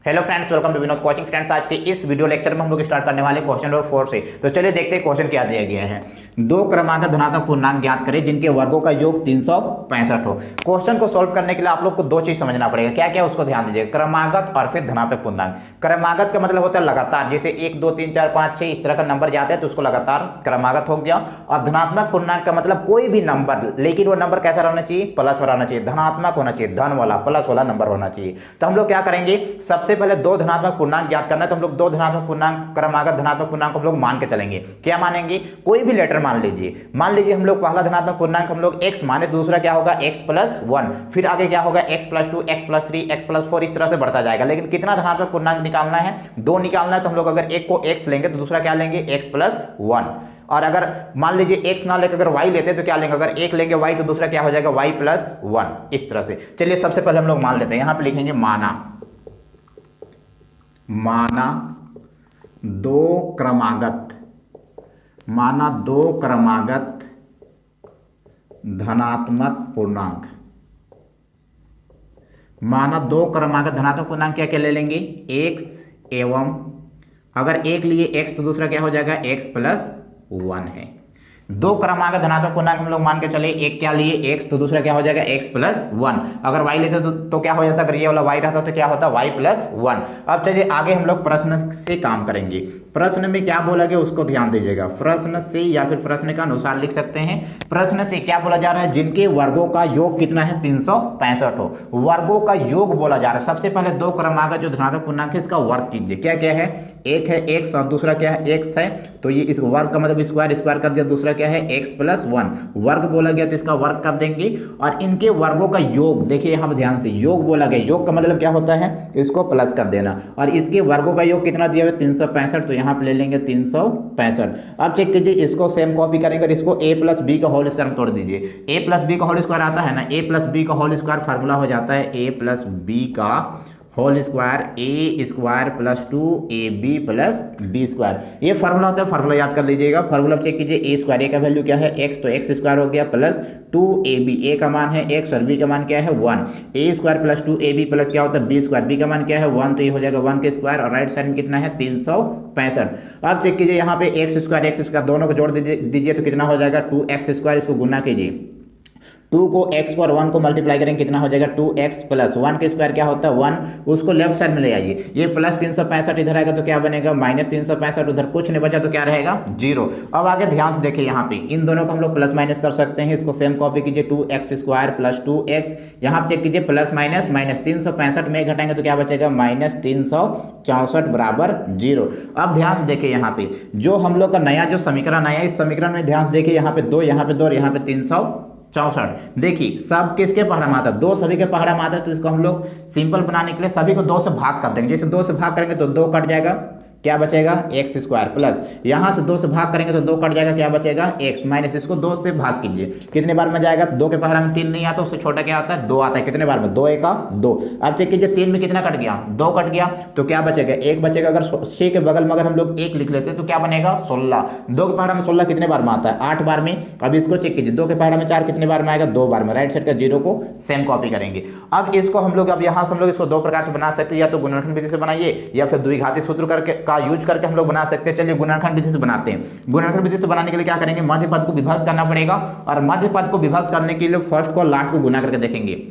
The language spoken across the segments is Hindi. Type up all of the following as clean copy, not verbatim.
Hello friends, welcome to Vinod coaching. Friends, आज के इस वीडियो लेक्चर में हम लोग स्टार्ट करने वाले क्वेश्चन नंबर 4 से। तो चलिए देखते हैं क्वेश्चन क्या दिया गया है। दो क्रमांक धनात्मक पूर्णांक ज्ञात करें जिनके वर्गों का योग 365 हो। क्वेश्चन को सॉल्व करने के लिए आप लोग को दो चीज समझना पड़ेगा। क्या क्या, उसको ध्यान दीजिए। क्रमागत और फिर धनात्मक पूर्णांक। क्रमागत का मतलब होता है लगातार, जैसे 1 2 3 4 5 6 इस तरह का नंबर जाते हैं तो उसको लगातार क्रमागत हो गया। और धनात्मक पूर्णांक का मतलब कोई भी नंबर, लेकिन वो नंबर कैसा रहना चाहिए? प्लस वाला रहना चाहिए, धनात्मक होना चाहिए, धन वाला प्लस वाला नंबर होना चाहिए। तो हम लोग क्या करेंगे, सबसे पहले दो धनात्मक पूर्णांक ज्ञात करना है। तो हम लोग दो धनात्मक पूर्णांक, क्रमागत धनात्मक पूर्णांक हम लोग मान के चलेंगे। क्या मानेंगे? कोई भी लेटर मान लीजिए। मान लीजिए हम लोग पहला धनात्मक पूर्णांक हम लोग x माने, दूसरा क्या होगा x प्लस 1, फिर आगे क्या होगा x plus 2, x plus 3, x plus 4, इस तरह से बढ़ता जाएगा। लेकिन कितना धनात्मक पूर्णांक निकालना है? दो निकालना है। तो हम लोग अगर एक को x लेंगे तो दूसरा क्या लेंगे? x plus 1। और अगर मान लीजिए x ना लेकर अगर y लेते तो क्या लेंगे? अगर एक लेंगे y तो दूसरा क्या हो जाएगा? y प्लस 1, इस तरह से। चलिए सबसे पहले हम लोग मान लेते हैं। यहां पे लिखेंगे माना दो क्रमागत, माना दो क्रमागत धनात्मक पूर्णांक। माना दो क्रमागत धनात्मक पूर्णांक क्या क्या ले लेंगे? x एवं, अगर एक लिए x तो दूसरा क्या हो जाएगा? x प्लस 1 है। दो क्रमागत धनात्मक पूर्णांक हम लोग मान के चले, एक क्या लिए x तो दूसरा क्या हो जाएगा? x plus 1। अगर y लेते तो क्या हो जाता? अगर ये वाला y रहता तो क्या होता? y plus 1। अब चलिए आगे हम लोग प्रश्न से काम करेंगे। प्रश्न में क्या बोला गया उसको ध्यान दीजिएगा। प्रश्न से या फिर प्रश्न का अनुसार लिख सकते हैं। प्रश्न से क्या बोला जा रहा है? जिनके वर्गों का योग कितना है? 365 हो। वर्गों का योग बोला जा रहा है। सबसे पहले दो क्रमागत जो धनात्मक पूर्णांक है इसका वर्ग कीजिए। क्या क्या है? एक है x और दूसरा क्या है? x है। तो ये इस वर्ग का मतलब स्क्वायर, स्क्वायर कर दिया। दूसरा क्या है? x plus 1। वर्ग बोला गया तो इसका वर्ग कर देंगे। और इनके वर्गों का योग देखिए, यहाँ पर ध्यान से, योग बोला गया। योग का मतलब क्या होता है? इसको प्लस कर देना। और इसके वर्गों का योग कितना दिया हुआ है? 365। तो यहाँ पे ले लेंगे 365। अब चेक कीजिए, इसको सेम कॉपी करेंगे और इसको a प्लस बी का होल स्क्वायर में तोड़ दीजिए। a प्लस बी का होल स्क्वायर आता है ना, a प्लस बी का होल स्क्वायर फार्मूला हो जाता है a प्लस बी का whole square A square plus 2ab plus B square. ये फार्मूला होता है, फार्मूला याद कर लीजिएगा। फार्मूला चेक कीजिए, ए स्क्वायर, ए का वैल्यू क्या है? x, तो x स्क्वायर हो गया प्लस 2ab, ए का मान है x और b का मान क्या है? 1। ए स्क्वायर प्लस 2ab प्लस क्या होता है? b स्क्वायर, b का मान क्या है? 1, तो ये हो जाएगा 1 के स्क्वायर। और राइट साइड में कितना है? 365। अब चेक कीजिए, यहाँ पे x स्क्वायर दोनों को जोड़ दीजिए तो कितना हो जाएगा? 2x square. इसको गुना कीजिए, 2 को x और 1 को मल्टीप्लाई करेंगे, कितना हो जाएगा? 2x प्लस 1 के स्क्वायर क्या होता है? 1। उसको लेफ्ट साइड में ले आइए। ये प्लस 365 इधर आएगा तो क्या बनेगा? माइनस 365। उधर कुछ नहीं बचा तो क्या रहेगा? 0। अब आगे ध्यान से देखिए, यहाँ पे इन दोनों को हम लोग प्लस माइनस कर सकते हैं। इसको सेम कॉपी कीजिए, 2x स्क्वायर प्लस 2x। यहाँ पे चेक कीजिए, प्लस माइनस माइनस, 365 में घटाएंगे तो क्या बचेगा? माइनस 364 बराबर 0। अब ध्यान से देखिए, यहाँ पे जो हम लोग का नया जो समीकरण आया, इस समीकरण में ध्यान से देखिए, यहाँ पे 2, यहाँ पे 2 और यहाँ पे 364। देखिए सब किसके पहाड़ा में आता है? 2 सभी के पहाड़ा में आता है। तो इसको हम लोग सिंपल बनाने के लिए सभी को 2 से भाग कर देंगे। जैसे 2 से भाग करेंगे तो 2 कट जाएगा, क्या बचेगा? x स्क्वायर प्लस, यहाँ से 2 से भाग करेंगे तो 2 कट जाएगा, क्या बचेगा? x माइनस, इसको 2 से भाग कीजिए। कितने बार में जाएगा? 2 के पहाड़ा में 3 नहीं आता, उससे छोटा क्या आता है? 2 आता है। कितने बार में? 2 एका 2। अब चेक कीजिए, 3 में कितना कट गया? 2 कट गया, तो क्या बचेगा? 1 बचेगा। अगर 6 के बगल में अगर हम लोग 1 लिख लेते तो क्या बनेगा? 16। 2 के पहाड़ा में 16 कितने बार में आता है? 8 बार में। अब इसको चेक कीजिए, 2 के पहाड़ा में 4 कितने बार में आएगा? 2 बार में। राइट साइड का 0 को सेम कॉपी करेंगे। अब इसको हम लोग, अब यहाँ से हम लोग इसको 2 प्रकार से बना सकते हैं। या तो गुणनखंड विधि से बनाइए या फिर द्विघाती सूत्र करके का यूज करके हम लोग बना सकते हैं। चलिए गुणनखंड विधि से बनाते हैं। गुणनखंड विधि से बनाने के लिए क्या करेंगे? मध्य पद को विभक्त करना पड़ेगा। और मध्य पद को विभक्त करने के लिए फर्स्ट को लास्ट को गुना करके देखेंगे।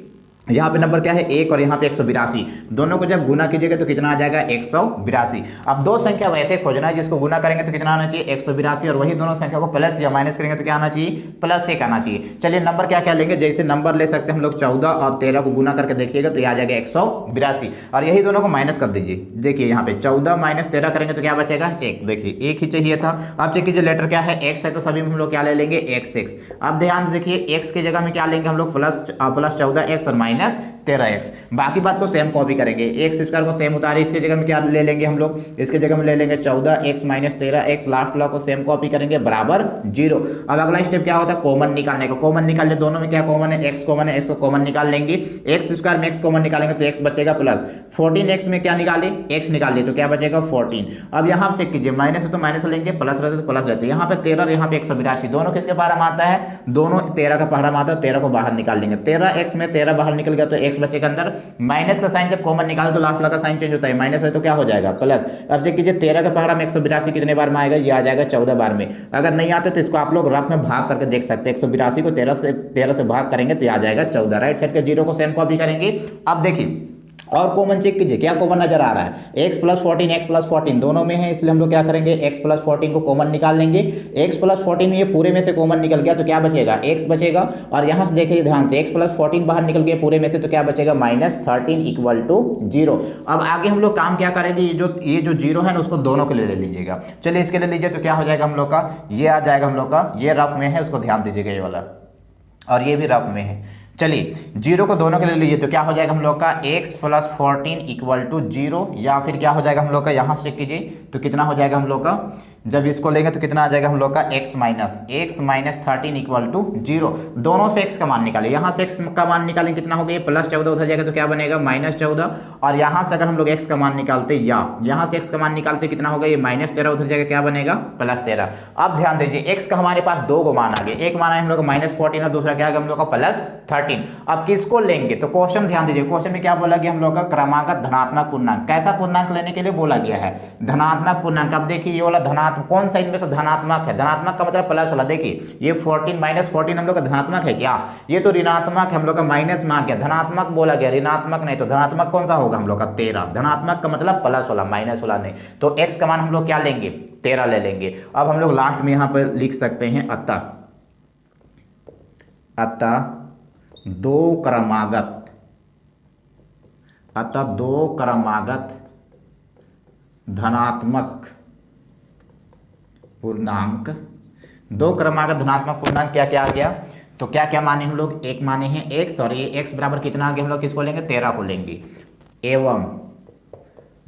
यहाँ पे नंबर क्या है? 1 और यहाँ पे 182। दोनों को जब गुना कीजिएगा तो कितना आ जाएगा? 182। अब दो संख्या वैसे खोजना है जिसको गुना करेंगे तो कितना आना चाहिए? 182। और वही दोनों संख्या को प्लस या माइनस करेंगे तो क्या आना चाहिए? प्लस 1 आना चाहिए। चलिए नंबर क्या क्या लेंगे? जैसे नंबर ले सकते हैं हम लोग 14 और 13 को गुना करके देखिएगा तो यह आ जाएगा 182। और यही दोनों को माइनस कर दीजिए। देखिए यहाँ पे 14 माइनस 13 करेंगे तो क्या बचेगा? 1। देखिए 1 ही चाहिए था। अब चेक कीजिए, लेटर क्या है? x है, तो सभी में हम लोग क्या ले लेंगे? x। अब ध्यान से देखिए, x की जगह में क्या लेंगे हम लोग? प्लस 14x और माइनस 13x। बाकी बात को सेम कॉपी करेंगे। x स्क्वायर को सेम उतारे, इसके जगह में क्या ले लेंगे हम लोग? इसके जगह में ले लेंगे 14x माइनस 13x। लास्ट वाला को सेम कॉपी करेंगे, बराबर 0। अब अगला स्टेप क्या होता है? कॉमन निकालने का। कॉमन निकाल ले, दोनों में क्या कॉमन है? x कॉमन है, x को कॉमन निकाल लेंगे। x स्क्वायर में x कॉमन निकालेंगे तो x बचेगा प्लस 14x में क्या निकाले? x निकालिए तो क्या बचेगा? 14। अब यहाँ चेक कीजिए, माइनस है तो माइनस लेंगे, प्लस रहते तो प्लस रहते। यहाँ पे 13 और यहाँ पे 182। दोनों किसके पहाड़ा में आता है? दोनों 13 का पहाड़ा में आता है। 13 को बाहर निकाल लेंगे। 13x में 13 बाहर निकल निकल गया तो एक्स बचेगा अंदर। माइनस का साइन जब कॉमन निकाले तो लास्ट वाला का साइन चेंज होता है, माइनस है तो क्या हो जाएगा प्लस। अब चेक कीजिए 13 का पहाड़ा में 182 कितने बार में आएगा, ये आ जाएगा 14 बार में। अगर नहीं आते तो इसको आप लोग रफ में भाग करके देख सकते हैं, 182 को 13 से भाग करेंगे तो आ जाएगा 14। राइट साइड के जीरो को सेम कॉपी करेंगे। अब देखिए और कॉमन चेक कीजिए, क्या कॉमन नजर आ रहा है, x प्लस 14 दोनों में है, इसलिए हम लोग क्या करेंगे x प्लस 14 को कॉमन निकाल लेंगे। x प्लस 14 ये पूरे में से कॉमन निकल गया तो क्या बचेगा, x बचेगा। और यहाँ से देखिए ध्यान से x प्लस 14 बाहर निकल गया पूरे में से तो क्या बचेगा, -13 इक्वल टू 0। अब आगे हम लोग काम क्या करेंगे, ये जो जीरो है ना उसको दोनों के लिए ले लीजिएगा। चलिए इसके लिए लीजिए तो क्या हो जाएगा हम लोग का, ये आ जाएगा हम लोग का, ये रफ में है उसको ध्यान दीजिएगा ये वाला, और ये भी रफ में है। चलिए जीरो को दोनों के लिए लीजिए तो क्या हो जाएगा हम लोग का x प्लस 14 इक्वल टू 0, या फिर क्या हो जाएगा हम लोग का, यहाँ से कीजिए तो कितना हो जाएगा हम लोग का, जब इसको लेंगे तो कितना आ जाएगा हम लोग का x माइनस 13 इक्वल टू 0। दोनों से x का मान निकालें, यहाँ से x का मान निकालें कितना हो गया, +14 उधर जाएगा तो क्या बनेगा -14। और यहाँ से अगर हम लोग x का मान निकालते या यहाँ से x का मान निकालते कितना होगा, ये -13 उधर जाएगा क्या बनेगा +13। अब ध्यान दीजिए x का हमारे पास दो को मान आ गए, एक मान है हम लोग का -14 और दूसरा क्या है हम लोग का +13। अब किसको लेंगे तो क्वेश्चन ध्यान दीजिए, क्वेश्चन में क्या बोला गया हम लोग का, क्रमागत धनात्मक पूर्णांक। कैसा पूर्णांक लेने के लिए बोला गया है, धनात्मक पूर्णांक। अब देखिए ये वाला धनात्मक कौन सा इनमें से धनात्मक है, धनात्मक का मतलब प्लस वाला। देखिए ये 14 हम लोग का धनात्मक है क्या, ये तो ऋणात्मक है हम लोग का, माइनस में आ गया, धनात्मक बोला गया ऋणात्मक नहीं। तो धनात्मक कौन सा होगा हम लोग का 13, धनात्मक का मतलब प्लस वाला माइनस वाला नहीं। तो x का मान हम लोग क्या लेंगे 13 ले लेंगे। अब हम लोग लास्ट में यहाँ पर लिख सकते हैं अतः दो क्रमागत धनात्मक पूर्णांक, दो क्रमागत धनात्मक पूर्णांक क्या क्या आ गया, तो क्या क्या माने हम लोग, एक माने हैं x, और ये x बराबर कितना आ गया हम लोग किसको लेंगे 13 को लेंगे। एवं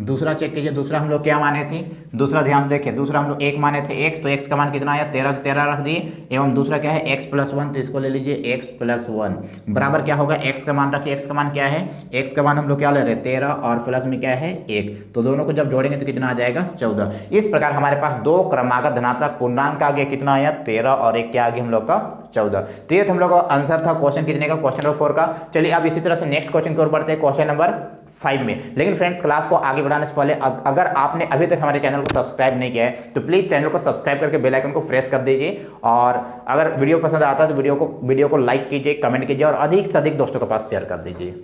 दूसरा चेक कीजिए, दूसरा हम लोग क्या माने थे, दूसरा ध्यान से देखिए, दूसरा हम लोग एक माने थे x, तो x का मान कितना आया 13 रख दिए। एवं दूसरा क्या है x प्लस 1, तो इसको ले लीजिए x प्लस 1 बराबर क्या होगा, x का मान रखिए, x का मान क्या है, x का मान हम लोग क्या ले रहे हैं 13 और प्लस में क्या है 1, तो दोनों को जब जोड़ेंगे तो कितना आ जाएगा 14। इस प्रकार हमारे पास दो क्रमागत धनात्मक पूर्णांक आ गया, कितना आया 13 और एक क्या आ गया हम लोग का 14। तो ये हम लोग का आंसर था क्वेश्चन कितने का, क्वेश्चन नंबर 4 का। चलिए अब इसी तरह से नेक्स्ट क्वेश्चन की ओर बढ़ते हैं, क्वेश्चन नंबर 5 में। लेकिन फ्रेंड्स क्लास को आगे बढ़ाने से पहले अगर आपने अभी तक हमारे चैनल को सब्सक्राइब नहीं किया है तो प्लीज चैनल को सब्सक्राइब करके बेल आइकन को प्रेस कर दीजिए, और अगर वीडियो पसंद आता है तो वीडियो को लाइक कीजिए, कमेंट कीजिए और अधिक से अधिक दोस्तों के पास शेयर कर दीजिए।